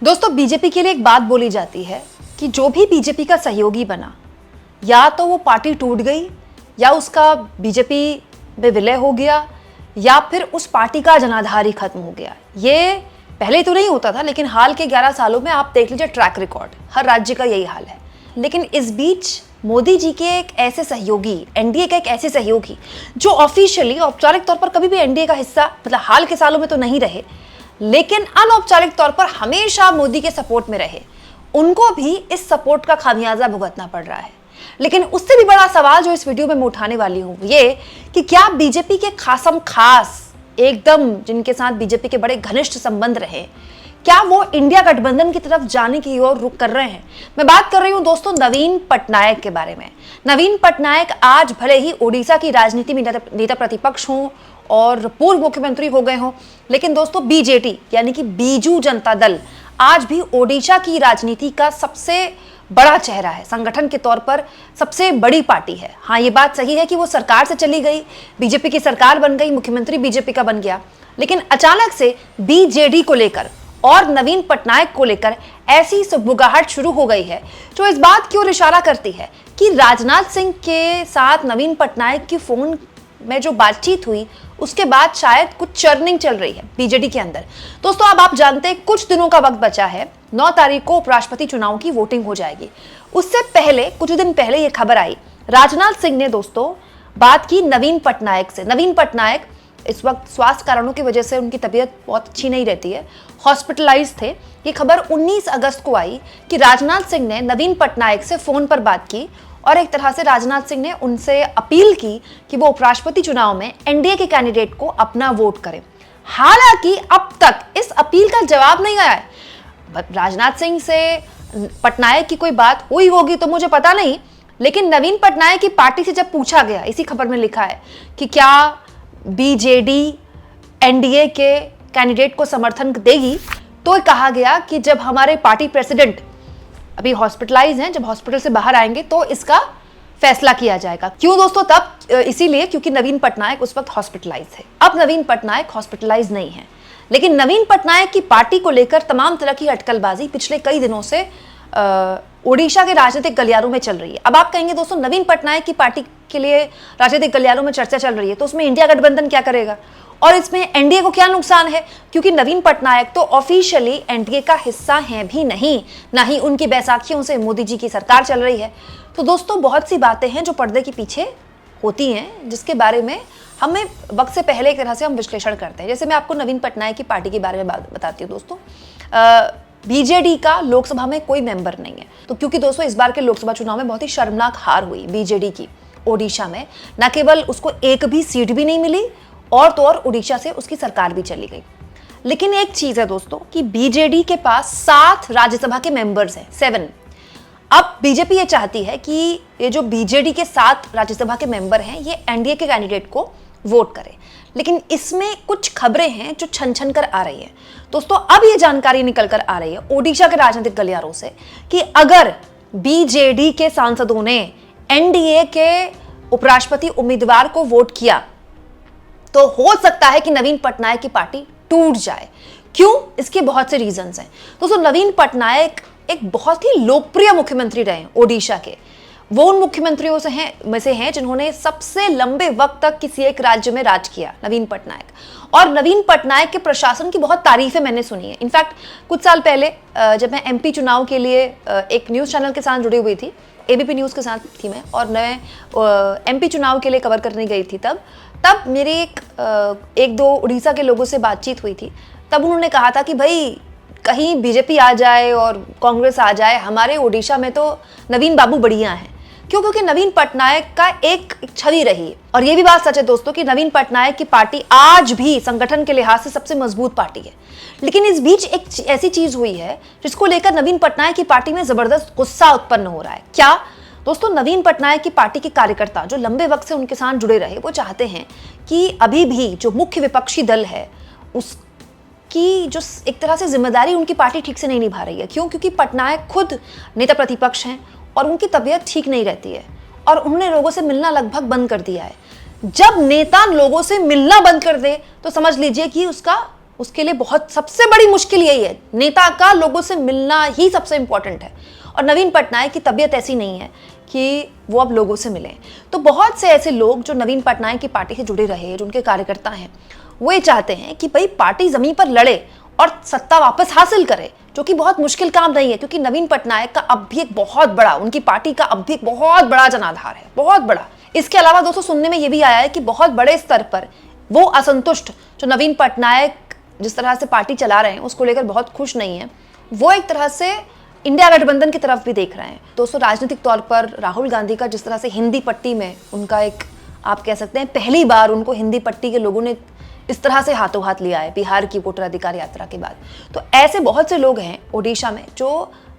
दोस्तों, बीजेपी के लिए एक बात बोली जाती है कि जो भी बीजेपी का सहयोगी बना, या तो वो पार्टी टूट गई, या उसका बीजेपी में विलय हो गया, या फिर उस पार्टी का जनाधार ही खत्म हो गया। ये पहले तो नहीं होता था, लेकिन हाल के 11 सालों में आप देख लीजिए ट्रैक रिकॉर्ड, हर राज्य का यही हाल है। लेकिन इस बीच मोदी जी के एक ऐसे सहयोगी, एनडीए का एक ऐसे सहयोगी जो ऑफिशियली, औपचारिक तौर पर कभी भी एनडीए का हिस्सा, मतलब हाल के सालों में तो नहीं रहे, लेकिन अनौपचारिक तौर पर हमेशा मोदी के सपोर्ट में रहे, उनको भी इस सपोर्ट का खामियाजा भुगतना पड़ रहा है। लेकिन उससे भी बड़ा सवाल जो इस वीडियो में मैं उठाने वाली हूं ये कि क्या बीजेपी के खासम खास, एकदम जिनके साथ बीजेपी के बड़े घनिष्ठ संबंध रहे, क्या वो इंडिया गठबंधन की तरफ जाने की ओर रुख कर रहे हैं? मैं बात कर रही हूं दोस्तों नवीन पटनायक के बारे में। नवीन पटनायक आज भले ही ओडिशा की राजनीति में नेता प्रतिपक्ष हों और पूर्व मुख्यमंत्री हो गए हों, लेकिन दोस्तों बीजेटी यानी कि बीजू जनता दल आज भी ओडिशा की राजनीति का सबसे बड़ा चेहरा है, संगठन के तौर पर सबसे बड़ी पार्टी है। हाँ, ये बात सही है कि वो सरकार से चली गई, बीजेपी की सरकार बन गई, मुख्यमंत्री बीजेपी का बन गया, लेकिन अचानक से बीजेडी को लेकर और नवीन पटनायक को लेकर ऐसी सुगबुगाहट शुरू हो गई है जो इस बात की ओर इशारा करती है कि राजनाथ सिंह के साथ नवीन पटनायक की फोन में जो बातचीत हुई उसके बाद शायद कुछ चर्निंग चल रही है बीजेडी के अंदर। दोस्तों, अब आप जानते हैं कुछ दिनों का वक्त बचा है, 9 तारीख को उपराष्ट्रपति चुनाव की वोटिंग हो जाएगी। उससे पहले, कुछ दिन पहले ये खबर आई, राजनाथ सिंह ने दोस्तों बात की नवीन पटनायक से। नवीन पटनायक इस वक्त स्वास्थ्य कारणों की वजह से उनकी तबीयत बहुत अच्छी नहीं रहती है, हॉस्पिटलाइज थे। ये खबर 19 अगस्त को आई कि राजनाथ सिंह ने नवीन पटनायक से फोन पर बात की और एक तरह से राजनाथ सिंह ने उनसे अपील की कि वो उपराष्ट्रपति चुनाव में एनडीए के कैंडिडेट को अपना वोट करें। हालांकि अब तक इस अपील का जवाब नहीं आया है। राजनाथ सिंह से पटनायक की कोई बात हुई होगी तो मुझे पता नहीं, लेकिन नवीन पटनायक की पार्टी से जब पूछा गया, इसी खबर में लिखा है कि क्या बीजेडी एनडीए के कैंडिडेट को समर्थन देगी, तो कहा गया कि जब हमारे पार्टी प्रेसिडेंट अभी हॉस्पिटलाइज हैं, जब हॉस्पिटल से बाहर आएंगे तो इसका फैसला किया जाएगा। क्यों दोस्तों? तब इसीलिए क्योंकि नवीन पटनायक उस वक्त हॉस्पिटलाइज थे। अब नवीन पटनायक हॉस्पिटलाइज नहीं है, लेकिन नवीन पटनायक की पार्टी को लेकर तमाम तरह की अटकलबाजी पिछले कई दिनों से ओडिशा के राजनीतिक गलियारों में चल रही है। अब आप कहेंगे दोस्तों नवीन पटनायक की पार्टी के लिए राजनीतिक गलियारों में चर्चा चल रही है तो उसमें इंडिया गठबंधन क्या करेगा और इसमें एनडीए को क्या नुकसान है? क्योंकि नवीन पटनायक तो ऑफिशियली एनडीए का हिस्सा है भी नहीं, ना ही उनकी बैसाखियों से मोदी जी की सरकार चल रही है। तो दोस्तों बहुत सी बातें हैं जो पर्दे के पीछे होती हैं, जिसके बारे में हमें वक्त से पहले एक तरह से हम विश्लेषण करते हैं। जैसे मैं आपको नवीन पटनायक की पार्टी के बारे में बताती हूँ दोस्तों। बीजेडी का लोकसभा में कोई मेंबर नहीं है, तो क्योंकि दोस्तों इस बार के लोकसभा चुनाव में बहुत ही शर्मनाक हार हुई बीजेडी की ओडिशा में। न केवल उसको एक भी सीट भी नहीं मिली और तो और उड़ीसा से उसकी सरकार भी चली गई। लेकिन एक चीज है दोस्तों कि बीजेडी के पास 7 राज्यसभा के मेंबर्स हैं, 7। अब बीजेपी ये चाहती है कि ये जो बीजेडी के 7 राज्यसभा के मेंबर हैं ये एनडीए के कैंडिडेट को वोट करें, लेकिन इसमें कुछ खबरें हैं जो छन छन कर आ रही हैं। दोस्तों अब ये जानकारी निकल कर आ रही है ओडिशा के राजनीतिक गलियारों से कि अगर बीजेडी के सांसदों ने एनडीए के उपराष्ट्रपति उम्मीदवार को वोट किया तो हो सकता है कि नवीन पटनायक की पार्टी टूट जाए। क्यों? इसके बहुत से रीजंस हैं। दोस्तों नवीन पटनायक एक बहुत ही लोकप्रिय मुख्यमंत्री रहे ओडिशा के। वो उन मुख्यमंत्रियों से हैं जिन्होंने सबसे लंबे वक्त तक किसी एक राज्य में राज किया, नवीन पटनायक। और नवीन पटनायक के प्रशासन की बहुत तारीफें मैंने सुनी है। इनफैक्ट कुछ साल पहले जब मैं एमपी चुनाव के लिए एक न्यूज़ चैनल के साथ जुड़ी हुई थी, एबीपी न्यूज़ के साथ थी मैं, और मैं एमपी चुनाव के लिए कवर करने गई थी, तब मेरी एक दो उड़ीसा के लोगों से बातचीत हुई थी। तब उन्होंने कहा था कि भाई कहीं बीजेपी आ जाए और कांग्रेस आ जाए, हमारे ओडिशा में तो नवीन बाबू बढ़िया हैं। क्यों? क्योंकि नवीन पटनायक का एक छवि रही। और ये भी बात सच है दोस्तों कि नवीन पटनायक की पार्टी आज भी संगठन के लिहाज से सबसे मजबूत पार्टी है। लेकिन इस बीच एक ऐसी चीज हुई है जिसको लेकर नवीन पटनायक की पार्टी में जबरदस्त गुस्सा उत्पन्न हो रहा है। क्या दोस्तों? नवीन पटनायक की पार्टी के कार्यकर्ता जो लंबे वक्त से उनके साथ जुड़े रहे, वो चाहते हैं कि अभी भी जो मुख्य विपक्षी दल है उसकी जो एक तरह से जिम्मेदारी उनकी पार्टी ठीक से नहीं निभा रही है। क्यों? क्योंकि पटनायक खुद नेता प्रतिपक्ष हैं और उनकी तबीयत ठीक नहीं रहती है और उन्होंने लोगों से मिलना लगभग बंद कर दिया है। जब नेता लोगों से मिलना बंद कर दे तो समझ लीजिए कि उसका उसके लिए बहुत सबसे बड़ी मुश्किल यही है, नेता का लोगों से मिलना ही सबसे इंपॉर्टेंट है। और नवीन पटनायक की तबीयत ऐसी नहीं है कि वो अब लोगों से मिलें। तो बहुत से ऐसे लोग जो नवीन पटनायक की पार्टी से जुड़े रहे, जो उनके कार्यकर्ता हैं, वो ये चाहते हैं कि भाई पार्टी जमीन पर लड़े और सत्ता वापस हासिल करे, जो कि बहुत मुश्किल काम नहीं है, क्योंकि नवीन पटनायक का अब भी एक बहुत बड़ा, उनकी पार्टी का अब भी एक बहुत बड़ा जनाधार है, बहुत बड़ा। इसके अलावा दोस्तों सुनने में ये भी आया है कि बहुत बड़े स्तर पर वो असंतुष्ट जो नवीन पटनायक जिस तरह से पार्टी चला रहे हैं उसको लेकर बहुत खुश नहीं है, वो एक तरह से इंडिया गठबंधन की तरफ भी देख रहे हैं। दोस्तों राजनीतिक तौर पर राहुल गांधी का जिस तरह से हिंदी पट्टी में उनका एक, आप कह सकते हैं पहली बार उनको हिंदी पट्टी के लोगों ने इस तरह से हाथों हाथ लिया है बिहार की वोटर अधिकार यात्रा के बाद। तो ऐसे बहुत से लोग हैं ओडिशा में जो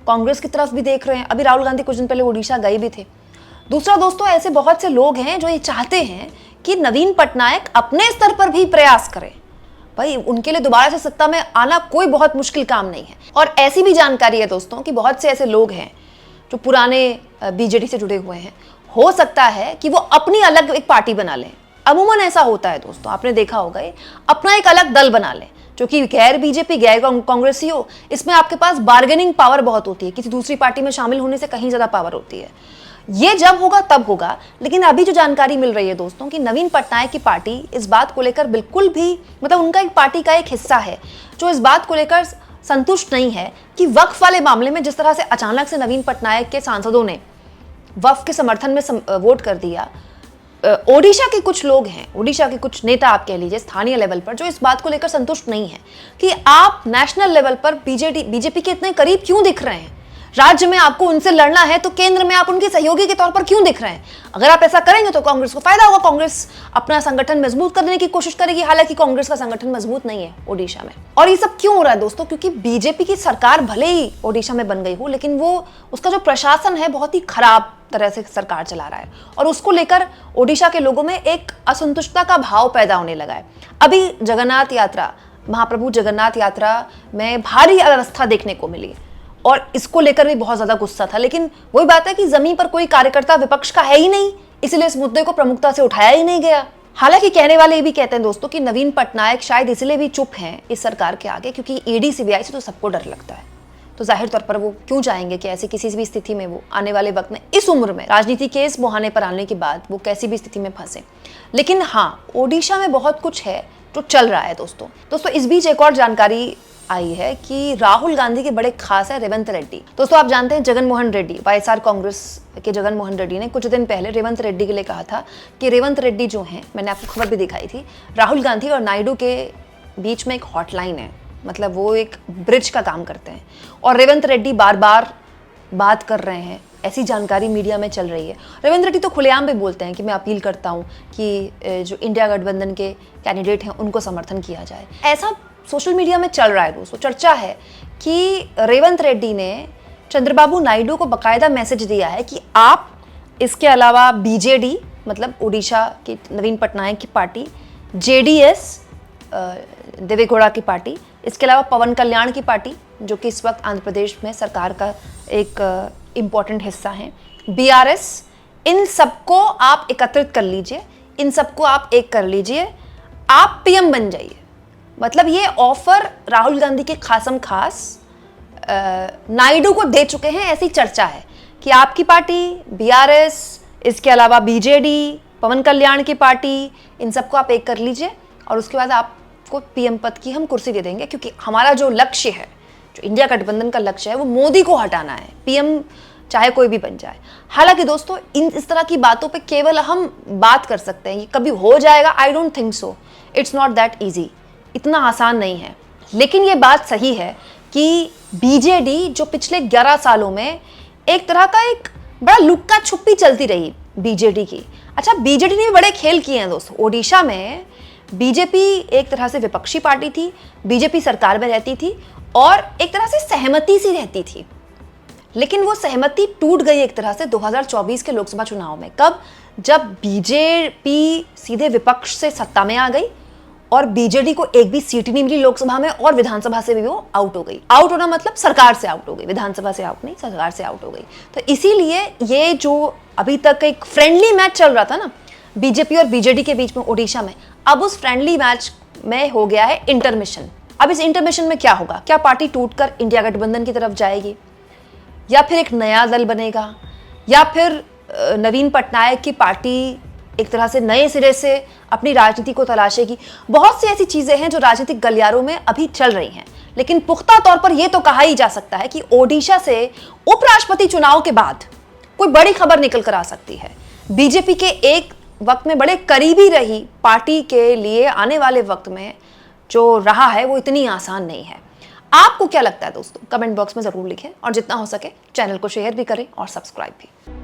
कांग्रेस की तरफ भी देख रहे हैं। अभी राहुल गांधी कुछ दिन पहले ओडिशा गए भी थे। दूसरा दोस्तों ऐसे बहुत से लोग हैं जो ये चाहते हैं कि नवीन पटनायक अपने स्तर पर भी प्रयास करें। भाई उनके लिए दोबारा से सत्ता में आना कोई बहुत मुश्किल काम नहीं है। और ऐसी भी जानकारी है दोस्तों कि बहुत से ऐसे लोग हैं जो पुराने बीजेडी से जुड़े हुए हैं, हो सकता है कि वो अपनी अलग एक पार्टी बना लें। अमूमन ऐसा होता है दोस्तों, आपने देखा होगा, अपना एक अलग दल बना लें जो कि गैर बीजेपी गैर कांग्रेसी हो। इसमें आपके पास बार्गेनिंग पावर बहुत होती है, किसी दूसरी पार्टी में शामिल होने से कहीं ज्यादा पावर होती है। ये जब होगा तब होगा। लेकिन अभी जो जानकारी मिल रही है दोस्तों कि नवीन पटनायक की पार्टी इस बात को लेकर बिल्कुल भी, मतलब उनका एक पार्टी का एक हिस्सा है जो इस बात को लेकर संतुष्ट नहीं है कि वक्फ वाले मामले में जिस तरह से अचानक से नवीन पटनायक के सांसदों ने वक्फ के समर्थन में वोट कर दिया। ओडिशा के कुछ लोग हैं, ओडिशा के कुछ नेता आप कह लीजिए स्थानीय लेवल पर, जो इस बात को लेकर संतुष्ट नहीं है कि आप नेशनल लेवल पर बीजेपी के इतने करीब क्यों दिख रहे हैं। राज्य में आपको उनसे लड़ना है तो केंद्र में आप उनके सहयोगी के तौर पर क्यों दिख रहे हैं। अगर आप ऐसा करेंगे तो कांग्रेस को फायदा होगा, कांग्रेस अपना संगठन मजबूत करने की कोशिश करेगी। हालांकि कांग्रेस का संगठन मजबूत नहीं है ओडिशा में। और ये सब क्यों हो रहा है दोस्तों, क्योंकि बीजेपी की सरकार भले ही ओडिशा में बन गई हो, लेकिन वो उसका जो प्रशासन है बहुत ही खराब तरह से सरकार चला रहा है और उसको लेकर ओडिशा के लोगों में एक असंतुष्टता का भाव पैदा होने लगा है। अभी जगन्नाथ यात्रा, महाप्रभु जगन्नाथ यात्रा में भारी अव्यवस्था देखने को मिली और इसको लेकर भी बहुत ज्यादा गुस्सा था। लेकिन वही बात है कि जमीन पर कोई कार्यकर्ता विपक्ष का है ही नहीं, इसलिए इस मुद्दे को प्रमुखता से उठाया ही नहीं गया। हालांकि कहने वाले ये भी कहते हैं दोस्तों कि नवीन पटनायक शायद इसलिए भी चुप हैं इस सरकार के आगे क्योंकि ईडी सीबीआई से तो सबको डर लगता है। तो जाहिर तौर पर वो क्यों चाहेंगे कि ऐसी किसी भी स्थिति में वो आने वाले वक्त में, इस उम्र में राजनीति के इस मुहाने पर आने के बाद वो कैसी भी स्थिति में फंसे। लेकिन हाँ, ओडिशा में बहुत कुछ है जो चल रहा है दोस्तों। इस बीच एक और जानकारी आई है कि राहुल गांधी के बड़े खास है रेवंत रेड्डी। दोस्तों आप जानते हैं जगन मोहन रेड्डी, वाईएसआर कांग्रेस के जगन मोहन रेड्डी ने कुछ दिन पहले रेवंत रेड्डी के लिए कहा था कि रेवंत रेड्डी जो हैं, मैंने आपको खबर भी दिखाई थी, राहुल गांधी और नायडू के बीच में एक हॉटलाइन है, मतलब वो एक ब्रिज का काम करते हैं। और रेवंत रेड्डी बार बार बात कर रहे हैं, ऐसी जानकारी मीडिया में चल रही है। रेवंत रेड्डी तो खुलेआम भी बोलते हैं कि मैं अपील करता हूँ कि जो इंडिया गठबंधन के कैंडिडेट हैं उनको समर्थन किया जाए। ऐसा सोशल मीडिया में चल रहा है दोस्तों। चर्चा है कि रेवंत रेड्डी ने चंद्रबाबू नायडू को बकायदा मैसेज दिया है कि आप इसके अलावा बीजेडी, मतलब ओडिशा की नवीन पटनायक की पार्टी, जेडीएस देवेगौड़ा की पार्टी, इसके अलावा पवन कल्याण की पार्टी जो कि इस वक्त आंध्र प्रदेश में सरकार का एक इम्पॉर्टेंट हिस्सा है, बीआरएस, इन सबको आप एकत्रित कर लीजिए, इन सबको आप एक कर लीजिए, आप पीएम बन जाइए। मतलब ये ऑफर राहुल गांधी के खासम खास नायडू को दे चुके हैं। ऐसी चर्चा है कि आपकी पार्टी, बीआरएस, इसके अलावा बीजेडी, पवन कल्याण की पार्टी, इन सबको आप एक कर लीजिए और उसके बाद आपको पीएम पद की हम कुर्सी दे देंगे, क्योंकि हमारा जो लक्ष्य है, जो इंडिया गठबंधन का लक्ष्य है, वो मोदी को हटाना है, पीएम चाहे कोई भी बन जाए। हालांकि दोस्तों इस तरह की बातों पे केवल हम बात कर सकते हैं, ये कभी हो जाएगा, I don't think so, it's not that easy, इतना आसान नहीं है। लेकिन ये बात सही है कि बीजेडी जो पिछले 11 सालों में एक तरह का एक बड़ा लुक्का छुपी चलती रही बीजेडी की। अच्छा, बीजेडी ने भी बड़े खेल किए हैं दोस्तों। ओडिशा में बीजेपी एक तरह से विपक्षी पार्टी थी, बीजेपी सरकार में रहती थी और एक तरह से सहमति सी रहती थी, लेकिन वो सहमति टूट गई एक तरह से 2024 के लोकसभा चुनाव में। कब? जब बीजेपी सीधे विपक्ष से सत्ता में आ गई और बीजेडी को एक भी सीट नहीं मिली लोकसभा में और विधानसभा से भी वो आउट हो गई। आउट होना मतलब सरकार से आउट हो गई, विधानसभा से आउट नहीं, सरकार से आउट हो गई। तो इसीलिए ये जो अभी तक एक फ्रेंडली मैच चल रहा था ना बीजेपी और बीजेडी के बीच में ओडिशा में, अब उस फ्रेंडली मैच में हो गया है इंटरमिशन। अब इस इंटरमिशन में क्या होगा? क्या पार्टी टूटकर इंडिया गठबंधन की तरफ जाएगी, या फिर एक नया दल बनेगा, या फिर नवीन पटनायक की पार्टी एक तरह से नए सिरे से अपनी राजनीति को तलाशेगी? बहुत सी ऐसी चीजें हैं जो राजनीतिक गलियारों में अभी चल रही हैं, लेकिन पुख्ता तौर पर यह तो कहा ही जा सकता है कि ओडिशा से उपराष्ट्रपति चुनाव के बाद कोई बड़ी खबर निकल कर आ सकती है। बीजेपी के एक वक्त में बड़े करीबी रही पार्टी के लिए आने वाले वक्त में जो रहा है वो इतनी आसान नहीं है। आपको क्या लगता है दोस्तों? कमेंट बॉक्स में जरूर लिखें और जितना हो सके चैनल को शेयर भी करें और सब्सक्राइब भी।